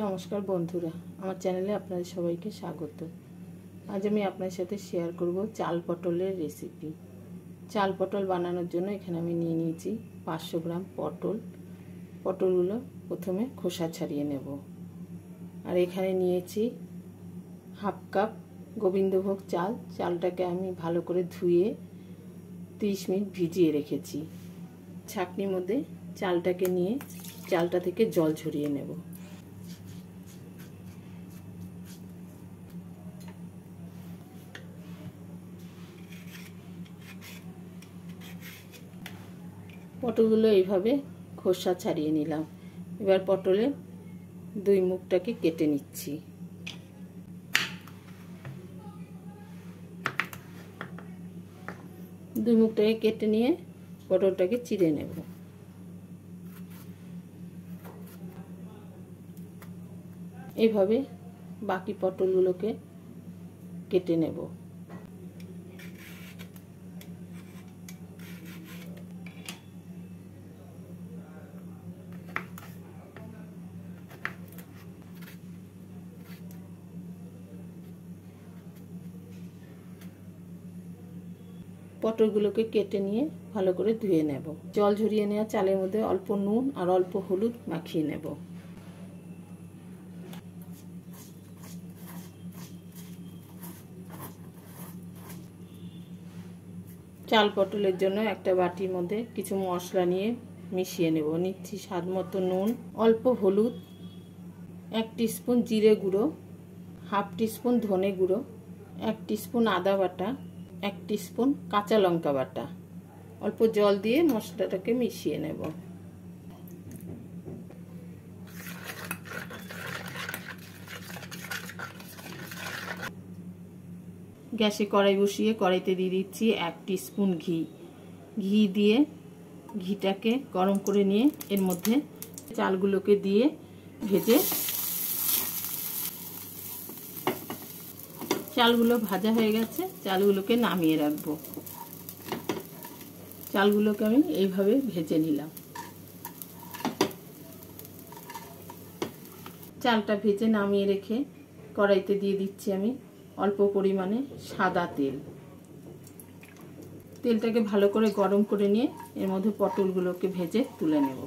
নমস্কার বন্ধুরা, আমার চ্যানেলে আপনাদের সবাইকে স্বাগত। আজ আমি আপনাদের সাথে শেয়ার করব চাল পটলের রেসিপি। চাল পটল বানানোর জন্য এখানে আমি নিয়ে নিয়েছি 500 গ্রাম পটল। পটলগুলো প্রথমে খোসা ছাড়িয়ে নেব। আর এখানে নিয়েছি হাফ কাপ গোবিন্দভোগ চাল। চালটাকে আমি ভালো করে ধুয়ে 30 মিনিট ভিজিয়ে রেখেছি। ছাঁকনির মধ্যে চালটাকে নিয়ে চালটা থেকে জল ঝরিয়ে নেব। পটলগুলো এইভাবে খোসা ছাড়িয়ে নিলাম। এবার পটলের দুই মুখটাকে কেটে নিচ্ছি। দুই মুখটাকে কেটে নিয়ে পটলটাকে চিড়ে নেব। এইভাবে বাকি পটলগুলোকে কেটে নেব। পটলগুলোকে কেটে নিয়ে ভালো করে ধুয়ে নেব। জল ঝরিয়ে নেওয়া চালের মধ্যে অল্প নুন আর অল্প হলুদ মাখিয়ে নেব। চাল পটলের জন্য একটা বাটির মধ্যে কিছু মশলা নিয়ে মিশিয়ে নেব। নিচ্ছি স্বাদ মতো নুন, অল্প হলুদ, 1 টিস্পুন জিরে গুঁড়ো, হাফ টিস্পুন ধনে গুঁড়ো, 1 টিস্পুন আদা বাটা, 1 টিস্পুন কাঁচা লঙ্কা বাটা। অল্প জল দিয়ে মশলাটাকে মিশিয়ে নেব। গ্যাসে কড়াই বসিয়ে কড়াইতে দিয়ে দিচ্ছি 1 টিস্পুন ঘি। ঘি দিয়ে ঘিটাকে গরম করে নিয়ে এর মধ্যে চালগুলোকে দিয়ে ভেজে, চালগুলো ভাজা হয়ে গেছে, চালগুলোকে নামিয়ে রাখবো। চালগুলোকে আমি এইভাবে ভেজে নিলাম। চালটা ভেজে নামিয়ে রেখে কড়াইতে দিয়ে দিচ্ছি আমি অল্প পরিমাণে সাদা তেল। তেলটাকে ভালো করে গরম করে নিয়ে এর মধ্যে পটলগুলোকে ভেজে তুলে নেব।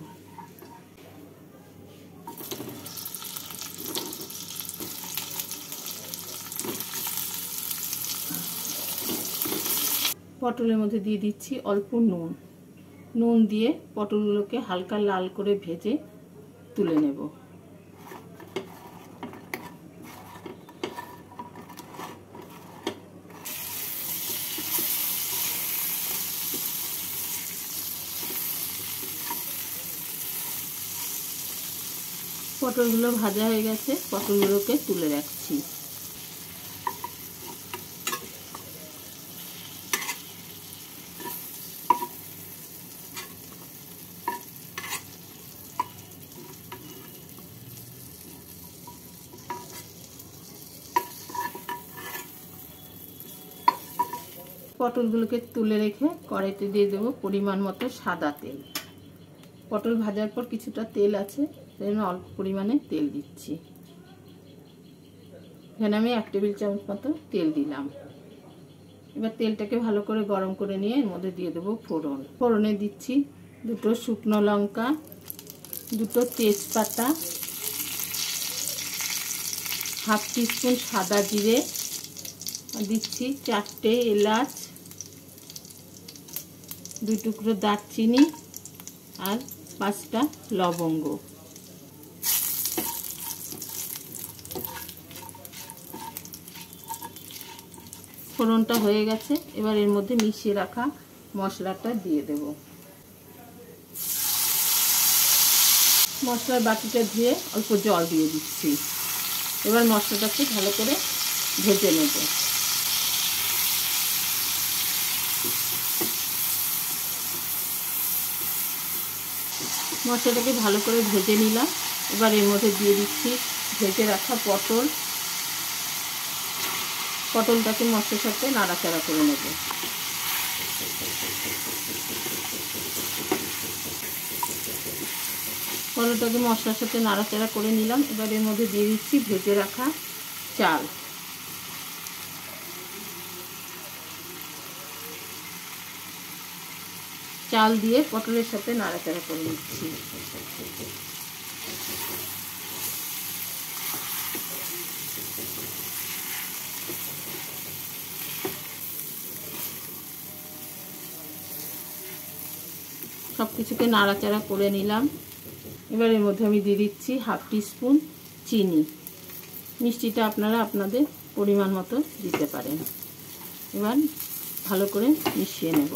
পটলের মধ্যে দিয়ে দিচ্ছি অল্প নুন। নুন দিয়ে পটলগুলোকে হালকা লাল করে ভেজে তুলে নেব। পটলগুলো ভাজা হয়ে গেছে, পটলগুলোকে তুলে রাখছি। পটলগুলোকে তুলে রেখে কড়াইতে দিয়ে দেবো পরিমাণ মতো সাদা তেল। পটল ভাজার পর কিছুটা তেল আছে, সেই জন্য অল্প পরিমাণে তেল দিচ্ছি। এখানে আমি 1 টেবিল চামচ মতো তেল দিলাম। এবার তেলটাকে ভালো করে গরম করে নিয়ে এর মধ্যে দিয়ে দেবো ফোড়ন। ফোড়নে দিচ্ছি 2 শুকনো লঙ্কা, 2 তেজপাতা, হাফ টিস্পুন সাদা জিরে, দিচ্ছি 4টে এলাচ, 2 টুকরো দারচিনি আর 5টা লবঙ্গ। ফোড়নটা হয়ে গেছে, এবার এর মধ্যে মিশিয়ে রাখা মশলাটা দিয়ে দেব। মশলার বাটিটা ধুয়ে অল্প জল দিয়ে দিচ্ছি। এবার মশলাটাকে ভালো করে ভেজে নেব। মশলাটাকে ভালো করে ভেজে নিলাম। এবার এর মধ্যে দিয়ে দিচ্ছি ভেজে রাখা পটল। পটলটাকে মশলার সাথে নাড়াচাড়া করে নেব। পটলটাকে মশলার সাথে নাড়াচাড়া করে নিলাম। এবার এর মধ্যে দিয়ে দিচ্ছি ভেজে রাখা চাল। চাল দিয়ে পটলের সাথে নাড়াচাড়া করে নিচ্ছি। সব কিছুকে নাড়াচাড়া করে নিলাম। এবার এর মধ্যে আমি দিয়ে দিচ্ছি হাফ টিস্পুন চিনি। মিষ্টিটা আপনারা আপনাদের পরিমাণ মতো দিতে পারেন। এবার ভালো করে মিশিয়ে নেব।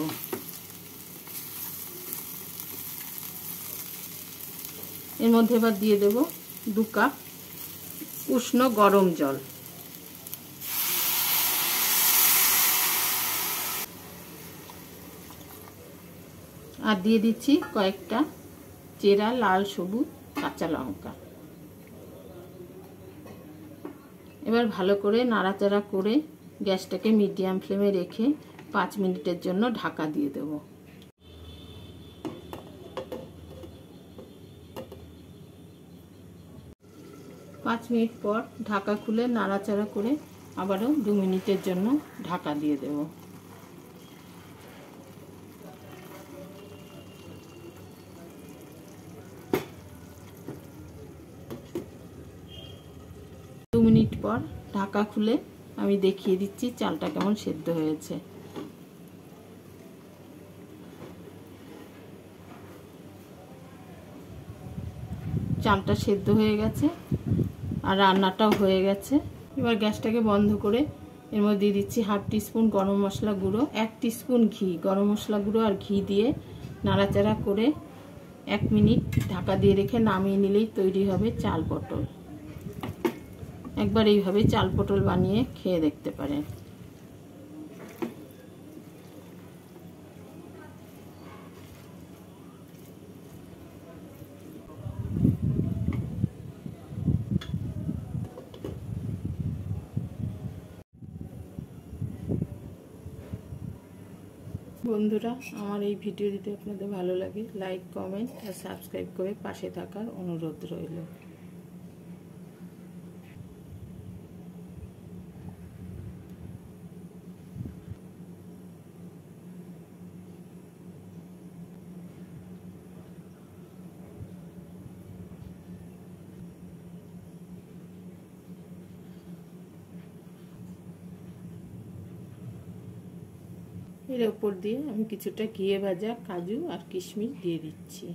এর মধ্যে এবার দিয়ে দেব 2 কাপ উষ্ণ গরম জল। আর দিয়ে দিচ্ছি কয়েকটা চেরা লাল সবুজ কাঁচা লঙ্কা। এবার ভালো করে নাড়াচাড়া করে গ্যাসটাকে মিডিয়াম ফ্লেমে রেখে 5 মিনিটের জন্য ঢাকা দিয়ে দেব। 5 মিনিট পর ঢাকা খুলে নাড়াচাড়া করে আবারও 2 মিনিটের জন্য ঢাকা দিয়ে দেব। দু মিনিট পর ঢাকা খুলে আমি দেখিয়ে দিচ্ছি চালটা কেমন সেদ্ধ হয়েছে। চালটা সেদ্ধ হয়ে গেছে আর রান্নাটাও হয়ে গেছে। এবার গ্যাসটাকে বন্ধ করে এর মধ্যে দিয়ে দিচ্ছি হাফ টিস্পুন গরম মশলা গুঁড়ো, 1 টিস্পুন ঘি। গরম মশলা গুঁড়ো আর ঘি দিয়ে নাড়াচাড়া করে 1 মিনিট ঢাকা দিয়ে রেখে নামিয়ে নিলেই তৈরি হবে চাল পটল। একবার এইভাবে চাল পটল বানিয়ে খেয়ে দেখতে পারেন। বন্ধুরা, আমার এই ভিডিও যদি আপনাদের ভালো লাগে লাইক, কমেন্ট আর সাবস্ক্রাইব করে পাশে থাকার অনুরোধ রইল। এর উপর দিয়ে আমি কিছুটা ঘিয়ে ভাজা কাজু আর কিশমিশ দিয়ে দিচ্ছি।